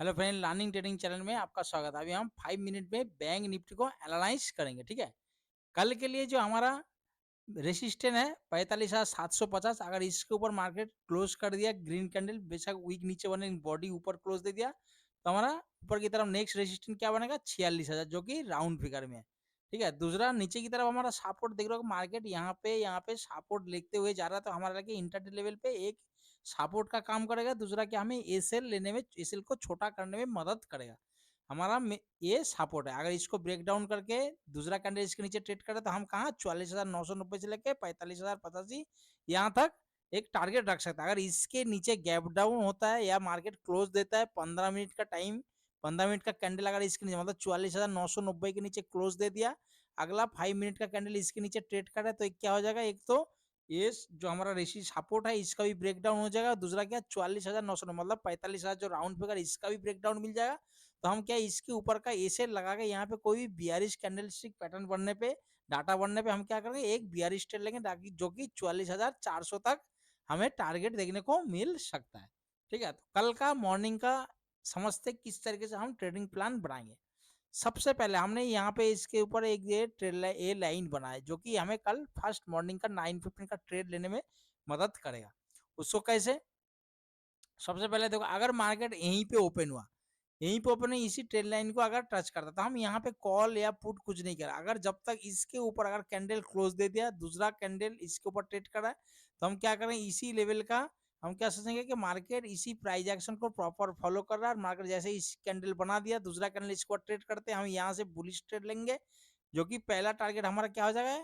Hello friend, learning trading channel में आपका स्वागत है। अभी हम 5 मिनट में बैंक निफ्टी को एनालाइज करेंगे। ठीक है, कल के लिए जो हमारा रेसिस्टेंस है 45,750, अगर इसके ऊपर मार्केट क्लोज कर दिया ग्रीन कैंडल, बेशक वीक नीचे बने बॉडी ऊपर क्लोज दे दिया, तो हमारा ऊपर की तरफ नेक्स्ट रेसिस्टेंस क्या बनेगा 46,000, जो कि राउंड फिगर में है। ठीक है, दूसरा नीचे की तरफ हमारा सपोर्ट देख रहे हो, मार्केट यहाँ पे सपोर्ट लेते हुए जा रहा है, तो हमारा लगे इंटरडे लेवल पे एक सपोर्ट का काम करेगा। दूसरा क्या, हमें एसएल लेने में, एसएल को छोटा करने में मदद करेगा। हमारा ये सपोर्ट है, अगर इसको ब्रेक डाउन करके दूसरा कैंडल इसके नीचे ट्रेड करे, तो हम कहाँ 44,990 से लेके 45,085 यहाँ तक एक टारगेट रख सकते हैं। अगर इसके नीचे गैप डाउन होता है या मार्केट क्लोज देता है 15 मिनट का टाइम, 15 मिनट का कैंडल अगर इसके नीचे मतलब 44,990 के नीचे क्लोज दे दिया, अगला 5 मिनट का कैंडल इसके नीचे ट्रेड करे, तो एक क्या हो जाएगा, एक तो ये जो हमारा रेसी सपोर्ट है इसका भी ब्रेक डाउन हो जाएगा। दूसरा क्या 44,900 मतलब 45,000 जो राउंड फिगर इसका भी ब्रेक डाउन मिल जाएगा। तो हम क्या इसके ऊपर का ऐसे लगा के यहाँ पे कोई भी बियरिश कैंडल स्टिक पैटर्न बनने पे, डाटा बनने पे हम क्या करेंगे, एक बियरिश ट्रेड लेंगे, ताकि जो कि 44,400 तक हमें टारगेट देखने को मिल सकता है। ठीक है, तो कल का मॉर्निंग का समझते किस तरीके से हम ट्रेडिंग प्लान बनाएंगे। सबसे पहले हमने यहाँ पे इसके ऊपर एक ये ट्रेड ए लाइन बनाया, जो कि हमें कल फर्स्ट मॉर्निंग का 9:15 का ट्रेड लेने में मदद करेगा। उसको कैसे, सबसे पहले देखो, अगर मार्केट यहीं पे ओपन हुआ, यहीं पे ओपन है, इसी ट्रेड लाइन को अगर टच करता, तो हम यहाँ पे कॉल या पुट कुछ नहीं करा। अगर जब तक इसके ऊपर अगर कैंडल क्लोज दे दिया, दूसरा कैंडल इसके ऊपर ट्रेड करा है, तो हम क्या करें, इसी लेवल का हम क्या सोचेंगे कि मार्केट इसी प्राइस एक्शन को प्रॉपर फॉलो कर रहा है। मार्केट जैसे इस कैंडल बना दिया, दूसरा कैंडल इसको ट्रेड करते हैं, हम यहाँ से बुलिश ट्रेड लेंगे, जो कि पहला टारगेट हमारा क्या हो जाएगा,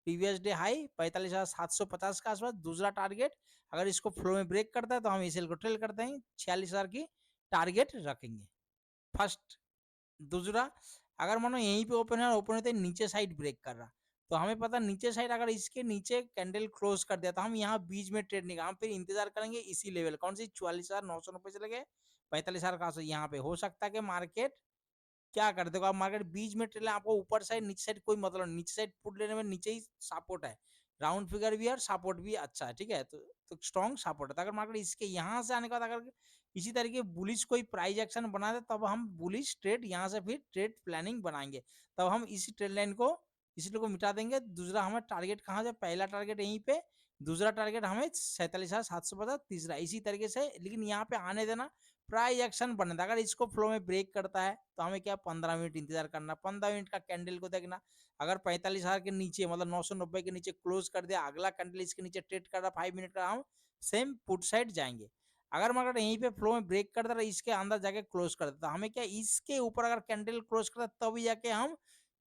प्रीवियस डे हाई 45,750 के आसपास। दूसरा टारगेट अगर इसको फ्लो में ब्रेक करता है, तो हम इसे को ट्रेल करते हैं 46,000 की टारगेट रखेंगे फर्स्ट। दूसरा, अगर मानो यहीं पे ओपन है, ओपन होते नीचे साइड ब्रेक कर रहा, तो हमें पता नीचे साइड अगर इसके नीचे कैंडल क्लोज कर दिया, तो हम यहाँ बीच में ट्रेड नहीं, हम फिर इंतजार करेंगे इसी लेवल, कौन सी 44,990 से लगे 45,000 का। यहाँ पे हो सकता है कि मार्केट क्या कर देखो, आप मार्केट बीच में ट्रेल है, आपको ऊपर साइड नीचे साइड कोई मतलब नहीं, नीचे साइड पुट लेने में नीचे ही सपोर्ट है, राउंड फिगर भी है और सपोर्ट भी अच्छा है। ठीक है, तो स्ट्रॉन्ग सपोर्ट है। तो अगर मार्केट इसके यहाँ से आने के बाद अगर इसी तरीके बुलिश कोई प्राइस एक्शन बना दे, तब हम बुलिश ट्रेड यहाँ से फिर ट्रेड प्लानिंग बनाएंगे। तब हम इसी ट्रेड लाइन को इसी को मिटा देंगे। दूसरा हमें टारगेट कहाँ से, पहला टारगेट यहीं पे, दूसरा टारगेट हमें 47,750, तीसरा इसी तरीके से। लेकिन यहाँ पे आने देना, प्राइस एक्शन बनता है, अगर इसको फ्लो में ब्रेक करता है, तो हमें क्या 15 मिनट इंतजार करना, 15 मिनट का कैंडल को देखना। अगर 45,000 के नीचे मतलब 990 के नीचे क्लोज कर दिया, अगला कैंडल इसके नीचे ट्रेड कर रहा 5 मिनट का, हम सेम पुट साइड जाएंगे। अगर मार्केट यहीं पे फ्लो में ब्रेक करता है, इसके अंदर जाके क्लोज कर देता, हमें क्या इसके ऊपर अगर कैंडल क्लोज करता, तभी जाके हम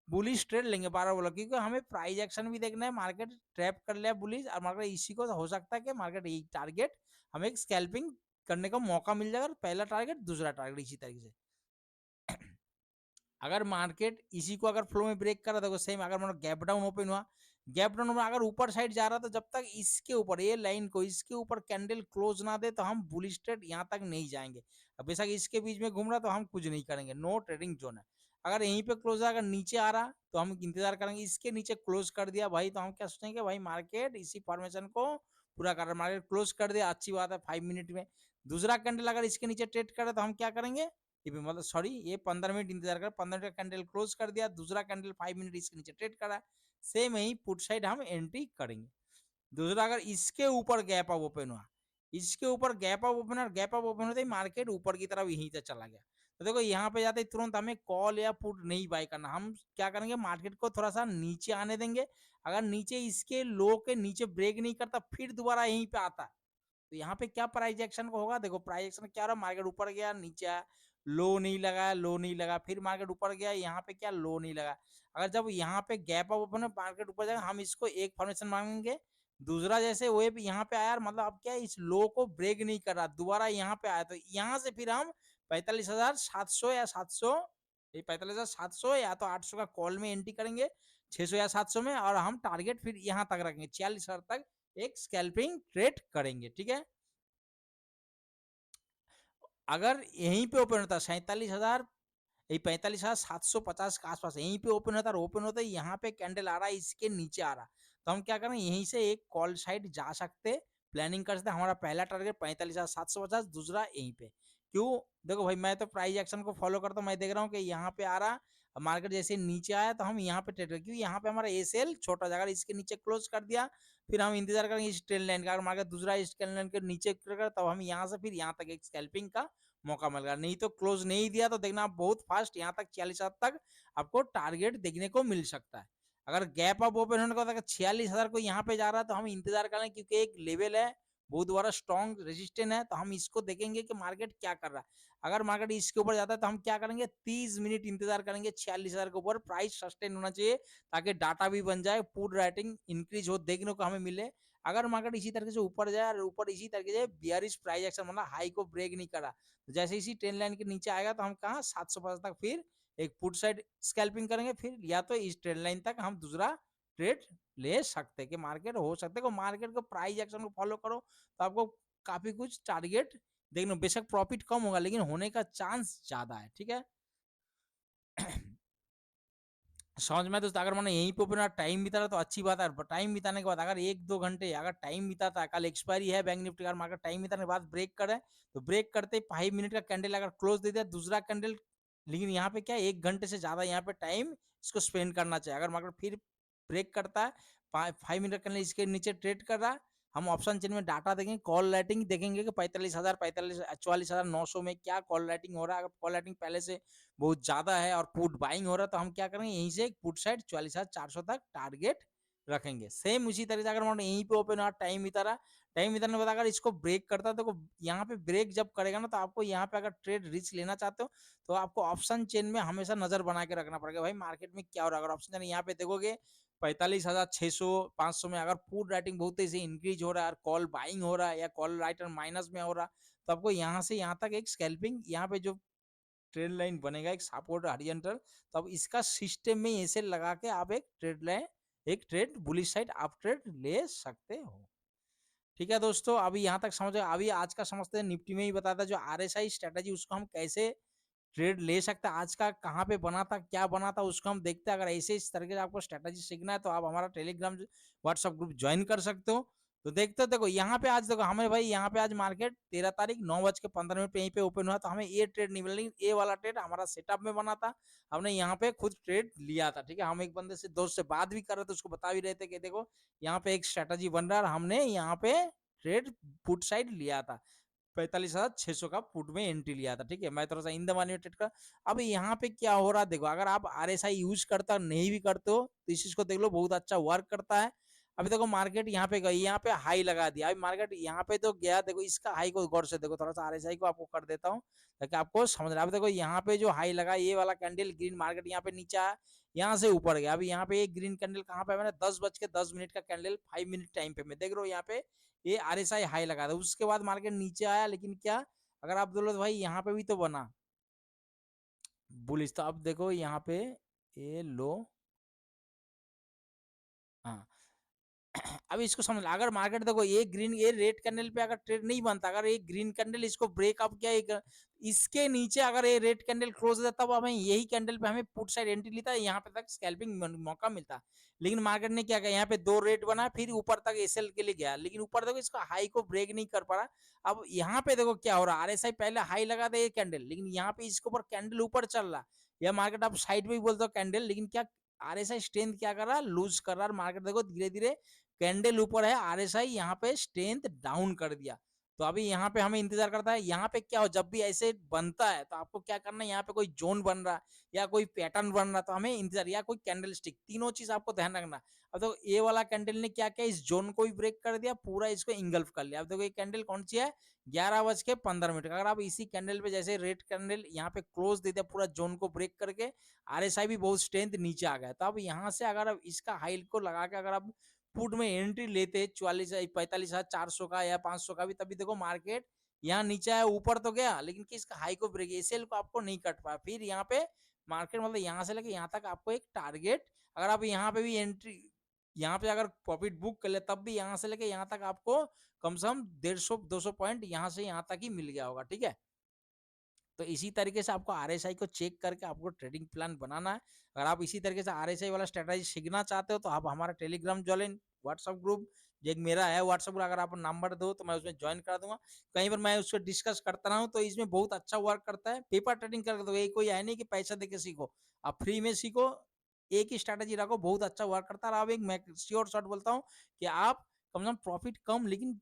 बुलिश ट्रेड लेंगे 12 बोला, क्योंकि हमें प्राइस एक्शन भी देखना है। मार्केट ट्रैप कर लिया बुलिश, और मार्केट इसी को हो सकता है कि मार्केट यही टारगेट हमें स्कैल्पिंग करने का मौका मिल जाएगा, पहला टारगेट दूसरा टारगेट इसी तरीके से। अगर मार्केट इसी को अगर फ्लो में ब्रेक करा, देखो सेम, अगर मतलब गैप डाउन ओपन हुआ, गैप डाउन में अगर ऊपर साइड जा रहा, तो जब तक इसके ऊपर ये लाइन को इसके ऊपर कैंडल क्लोज ना दे, तो हम बुलिश ट्रेड यहाँ तक नहीं जाएंगे। अब बेशक इसके बीच में घूम रहा, तो हम कुछ नहीं करेंगे, नो ट्रेडिंग जोन है। अगर यहीं पे क्लोज अगर नीचे आ रहा, तो हम इंतजार करेंगे, इसके नीचे क्लोज कर दिया भाई, तो हम क्या सोचेंगे, भाई मार्केट इसी फॉर्मेशन को पूरा कर रहा है, मार्केट क्लोज कर दिया, अच्छी बात है 5 मिनट में। दूसरा कैंडल अगर इसके नीचे ट्रेड करे, तो हम क्या करेंगे, मतलब सॉरी, ये 15 मिनट इंतजार कर, 15 मिनट का कैंडल क्लोज कर दिया, दूसरा कैंडल 5 मिनट इसके नीचे ट्रेड करा, सेम यही पुट साइड हम एंट्री करेंगे। दूसरा, अगर इसके ऊपर गैप अप ओपन हुआ, इसके ऊपर गैप अप ओपन, और गैप अप ओपन होते ही मार्केट ऊपर की तरफ यहीं से चला गया, तो देखो यहाँ पे जाते ही तुरंत हमें कॉल या पुट नहीं बाय करना, हम क्या करेंगे, मार्केट को थोड़ा सा नीचे आने देंगे। अगर नीचे इसके लो के नीचे ब्रेक नहीं करता, फिर दोबारा यहीं पे आता, तो यहाँ पे क्या प्राइस एक्शन को होगा, देखो प्राइस एक्शन क्या रहा, मार्केट ऊपर गया, नीचे आया, लो नहीं लगा, लो नहीं लगा, फिर मार्केट ऊपर गया, यहाँ पे क्या लो नहीं लगा। अगर जब यहाँ पे गैप अप ओपन है, मार्केट ऊपर जाएगा, हम इसको एक फॉर्मेशन मांगेंगे। दूसरा, जैसे वो यहाँ पे आया, मतलब अब क्या इस लो को ब्रेक नहीं कर रहा, दोबारा यहाँ पे आया, तो यहाँ से फिर हम 45,700 या 700, 45,700 या तो 800 का कॉल में एंट्री करेंगे, 600 या 700 में, और हम टारगेट फिर यहाँ तक रखेंगे 46,000 तक एक स्कैल्पिंग ट्रेड करेंगे। ठीक है, अगर यहीं पे ओपन होता 47,000, ये 45,750 के आसपास यहीं पे ओपन होता है, ओपन होता है यहाँ पे कैंडल आ रहा है, इसके नीचे आ रहा, तो हम क्या करें, यहीं से एक कॉल साइड जा सकते, प्लानिंग कर सकते। हमारा पहला टारगेट 45,750, दूसरा यहीं पे, क्यों? देखो भाई मैं तो प्राइस एक्शन को फॉलो करता हूँ, मैं देख रहा हूँ कि यहाँ पे आ रहा, मार्केट जैसे नीचे आया तो हम यहाँ पे ट्रेड करें, क्योंकि यहाँ पे हमारा एसएल छोटा हो जाएगा, अगर इसके नीचे क्लोज कर दिया फिर हम इंतजार करेंगे इस ट्रेंड लाइन का, अगर मार्केट दूसरा इस ट्रेंड लाइन के नीचे करेगा तब हम यहाँ से फिर यहाँ तक एक स्कैल्पिंग का मौका मिलेगा, नहीं तो क्लोज नहीं दिया तो देखना आप बहुत फास्ट यहाँ तक 46,000 तक आपको टारगेट देखने को मिल सकता है। अगर गैप अप ओपन होने का होता है 46,000 को यहाँ पे जा रहा है तो हम इंतजार करें, क्योंकि एक लेवल है बहुत बड़ा स्ट्रॉन्ग रेजिस्टेंस है, तो हम इसको देखेंगे कि मार्केट क्या कर रहा है। अगर मार्केट इसके ऊपर जाता है तो हम क्या करेंगे, 30 मिनट इंतजार करेंगे 46,000 के ऊपर प्राइस सस्टेन होना चाहिए, ताकि डाटा भी बन जाए, पुट राइटिंग इंक्रीज हो देखने को हमें मिले। अगर मार्केट इसी तरीके से ऊपर जाए और ऊपर इसी तरीके से बियरिश प्राइस एक्शन मतलब हाई को ब्रेक नहीं करा, तो जैसे इसी ट्रेंड लाइन के नीचे आएगा तो हम कहाँ 750 तक फिर एक पुट साइड स्कैल्पिंग करेंगे, फिर या तो इस ट्रेंड लाइन तक हम दूसरा ट्रेड ले सकते हैं कि मार्केट हो सकते हैं, मार्केट को प्राइस एक्शन को फॉलो करो तो आपको काफी कुछ टारगेट देखना, बेशक प्रॉफिट कम होगा लेकिन होने का चांस ज्यादा है, ठीक है। समझ में, तो अगर मैंने यहीं पे अपना टाइम बिता रहा तो अच्छी बात है, टाइम बिताने के बाद अगर 1-2 घंटे अगर टाइम बिताता है, कल एक्सपायरी है बैंक निफ्टी का, मार्केट टाइम बिताने के बाद ब्रेक करे तो ब्रेक करते 5 मिनट का कैंडल अगर क्लोज दे दिया दूसरा कैंडल, लेकिन यहाँ पे क्या 1 घंटे से ज्यादा यहाँ पे टाइम इसको स्पेंड करना चाहिए। अगर मार्केट फिर ब्रेक करता है 5 मिनट कैंडल इसके नीचे ट्रेड कर रहा है, हम ऑप्शन चेन में डाटा देखेंगे, कॉल राइटिंग देखेंगे कि 45,000 44,900 में क्या कॉल राइटिंग हो रहा है। अगर कॉल राइटिंग पहले से बहुत ज्यादा है और पुट बाइंग हो रहा है तो हम क्या करेंगे, यहीं से पुट साइड 44,400 तक टारगेट रखेंगे। सेम उसी तरीके से अगर मान यहीं पे ओपन हुआ टाइम बिता रहा, टाइम बिताने के बाद अगर इसको ब्रेक करता है तो यहाँ पे ब्रेक जब करेगा ना तो आपको यहाँ पे अगर ट्रेड रिस्क लेना चाहते हो तो आपको ऑप्शन चेन में हमेशा नजर बना के रखना पड़ेगा, भाई मार्केट में क्या हो रहा है। अगर ऑप्शन चेन यहाँ पे देखोगे 45,600 500 में अगर पुट राइटिंग बहुत तेजी इंक्रीज हो रहा है और कॉल बाइंग हो रहा है या कॉल राइटर माइनस में हो रहा है, तो आपको यहाँ से यहाँ तक एक स्कैल्पिंग यहाँ पे जो ट्रेड लाइन बनेगा एक सपोर्ट हॉरिजॉन्टल, तो अब इसका सिस्टम में ऐसे लगा के आप एक ट्रेड लाइन एक ट्रेड बुलिश साइड आप ट्रेड ले सकते हो। ठीक है दोस्तों, अभी यहाँ तक समझ, अभी आज का समझते हैं निफ्टी में ही बताया था जो आरएसआई स्ट्रेटेजी उसको हम कैसे ट्रेड ले सकते हैं, आज का कहाँ पे बना था क्या बना था उसको हम देखते हैं। अगर ऐसे इस तरीके से आपको स्ट्रेटेजी सीखना है तो आप हमारा टेलीग्राम व्हाट्सएप ग्रुप ज्वाइन कर सकते हो। तो देखते हो, देखो यहाँ पे आज देखो हमें भाई यहाँ पे आज मार्केट 13 तारीख 9:15 पे यहीं पे ओपन हुआ, तो हमें ये ट्रेड नहीं मिला, लेकिन ये वाला ट्रेड हमारा सेटअप में बना था, हमने यहाँ पे खुद ट्रेड लिया था। ठीक है, हम एक बंदे से दोस्त से बात भी कर रहे थे, उसको बता भी रहे थे कि देखो यहाँ पे एक स्ट्रेटेजी बन रहा है, हमने यहाँ पे ट्रेड पुट साइड लिया था, 45,600 का पुट में एंट्री लिया था। ठीक है, मैं थोड़ा सा इन द मनी में ट्रेड कर। अब यहाँ पे क्या हो रहा है देखो, अगर आप आरएसआई यूज करता हो नहीं भी करते हो तो इस चीज को देख लो, बहुत अच्छा वर्क करता है। अभी देखो मार्केट यहाँ पे गई, यहाँ पे हाई लगा दिया, अभी मार्केट यहाँ पे तो गया, देखो इसका हाई को गौर से देखो, थोड़ा सा आरएसआई को आपको कर देता हूँ ताकि आपको समझ रहा है। अब देखो यहाँ पे जो हाई लगा ये वाला कैंडल ग्रीन, मार्केट यहाँ पे नीचे आया, यहाँ से ऊपर गया। अभी यहाँ पे एक ग्रीन कैंडल कहाँ पे मैंने 10:10 का कैंडल 5 मिनट टाइम पे मैं देख रहा हूँ, यहाँ पे ये आरएसआई हाई लगा था, उसके बाद मार्केट नीचे आया, लेकिन क्या अगर आप बोलो तो भाई यहाँ पे भी तो बना बुलिश, तो अब देखो यहाँ पे ये लो, हाँ। अब इसको समझ, अगर मार्केट देखो ये ग्रीन ये रेड कैंडल पे अगर ट्रेड नहीं बनता, अगर ये ग्रीन कैंडल इसको ब्रेकअप किया एक इसके नीचे अगर ये रेड कैंडल क्लोज होता तब हमें यही कैंडल पे हमें पुट साइड एंट्री लेता है, यहाँ पे तक स्कैल्पिंग मौका मिलता। लेकिन मार्केट ने क्या किया, यहाँ पे दो रेट बना फिर ऊपर तक एसएल के लिए गया, लेकिन ऊपर देखो इसका हाई को ब्रेक नहीं कर पा रहा। अब यहाँ पे देखो क्या हो रहा है, आरएसआई पहले हाई लगा था ये कैंडल, लेकिन यहाँ पे इसके ऊपर कैंडल ऊपर चल रहा, या मार्केट आप साइड में भी बोलते हो कैंडल, लेकिन क्या आरएसआई स्ट्रेंथ क्या कर रहा है, लूज कर रहा है। मार्केट देखो धीरे धीरे कैंडल ऊपर है, आरएसआई यहाँ पे स्ट्रेंथ डाउन कर दिया, तो अभी यहाँ पे हमें इंतजार करता है। यहाँ पे क्या हो, जब भी ऐसे बनता है तो आपको क्या करना है, यहाँ पे कोई जोन बन रहा या कोई पैटर्न बन रहा तो हमें इंतजार, या कोई कैंडल स्टिक, तीनों चीज आपको ध्यान रखना। अब तो ये वाला कैंडल ने क्या किया, इस जोन को भी ब्रेक कर दिया, पूरा इसको इंगल्फ कर लिया। अब देखो ये कैंडल कौन सी है, 11:15 अगर आप इसी कैंडल पे जैसे रेड कैंडल यहाँ पे क्लोज दे दिया पूरा जोन को ब्रेक करके, आरएसआई भी बहुत स्ट्रेंथ नीचे आ गया, तो अब यहाँ से अगर आप इसका हाई को लगा के अगर आप पुट में एंट्री लेते 45,400 का या 500 का भी, तभी देखो मार्केट यहाँ नीचे आया, ऊपर तो गया लेकिन किसका हाई को ब्रेक एसएल को आपको नहीं कट पाया, फिर यहाँ पे मार्केट मतलब यहाँ से लेके यहाँ तक आपको एक टारगेट, अगर आप यहाँ पे भी एंट्री यहाँ पे अगर प्रॉफिट बुक कर ले तब भी यहाँ से लेके यहाँ तक आपको कम से कम 150-200 पॉइंट यहाँ से यहाँ तक ही मिल गया होगा। ठीक है, तो इसी तरीके से आपको आरएसआई को चेक करके आपको ट्रेडिंग प्लान बनाना है। अगर आप इसी तरीके से आरएसआई वाला स्ट्रेटेजी सीखना चाहते हो तो आप हमारा टेलीग्राम ज्वाइन, व्हाट्सएप ग्रुप जो एक मेरा है व्हाट्सएप ग्रुप, अगर आप नंबर दो तो मैं उसमें ज्वाइन करा दूँगा। कहीं पर मैं उसको डिस्कस करता रहा हूँ, तो इसमें बहुत अच्छा वर्क करता है। पेपर ट्रेडिंग करके तो ये कोई है नहीं कि पैसा देके सीखो। आप फ्री में सीखो, एक ही स्ट्रैटेजी रखो, बहुत अच्छा वर्क करता है। और आप एक मैं श्योर शॉट बोलता हूँ कि आप कम से कम प्रॉफिट कम लेकिन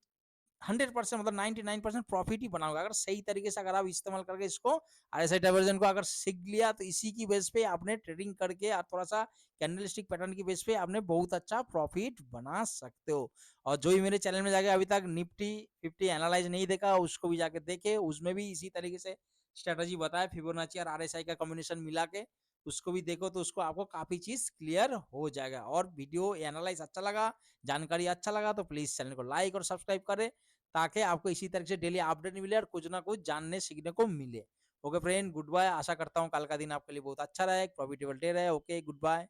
100% मतलब 99% प्रॉफिट ही बनाओगे अगर सही तरीके से अगर आप इस्तेमाल करके इसको आरएसआई डाइवर्जन को अगर सीख लिया, तो इसी की बेस पे आपने ट्रेडिंग करके और थोड़ा सा कैंडलस्टिक पैटर्न की बेस पे आपने बहुत अच्छा प्रॉफिट बना सकते हो। और जो भी मेरे चैनल में जाके अभी तक निफ्टी 50 एनालाइज नहीं देखा, उसको भी जाके देखे, उसमें भी इसी तरीके से स्ट्रेटजी बताया फिबोनाची और आरएसआई का कॉम्बिनेशन मिला के, उसको भी देखो तो उसको आपको काफी चीज क्लियर हो जाएगा। और वीडियो एनालाइज अच्छा लगा, जानकारी अच्छा लगा, तो प्लीज चैनल को लाइक और सब्सक्राइब करें, ताकि आपको इसी तरह से डेली अपडेट मिले और कुछ ना कुछ जानने सीखने को मिले। Okay friend, goodbye. आशा करता हूँ कल का दिन आपके लिए बहुत अच्छा रहे, प्रॉफिटेबल डे रहे। Okay, good bye.